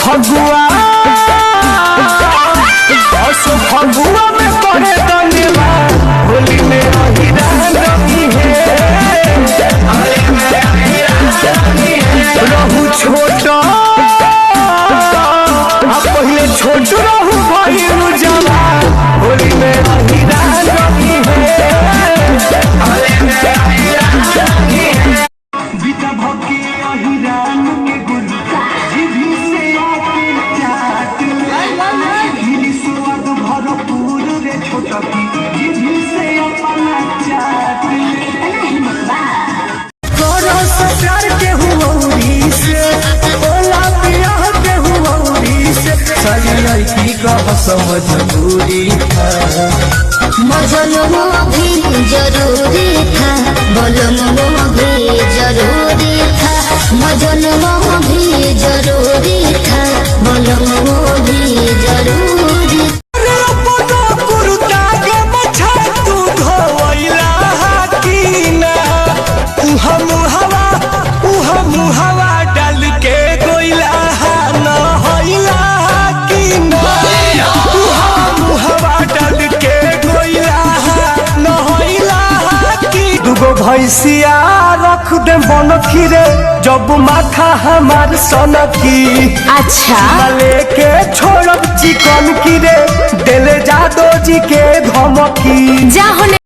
फगुआ में करे धन्यवाद होली में रही है रहू छोटा पहले छोट रहू भइलू जवान होली में रही है बीता भके अहिरान के गुरु जीभी से आके चाट मिली स्वाद भरपूर रे छोटा की जीभी से अपना चाट करो सचार के हुऔरी से बोला पिया के हुऔरी से सारी लड़की का समझ पूरी था मजनू भी जरूरी था बोलनू भी जरूरी था मजनू भी जरूरी था बोलनू भी जरूरी हवा डाल के गोइला न होइला की ना हवा डाल के गोइला न होइला की दुगो भैंसिया रख दे बनखी रे जब माथा हमार सनकी अच्छा लेके छोड़ब चिकन की रे दिले जादो जी के धमकी जा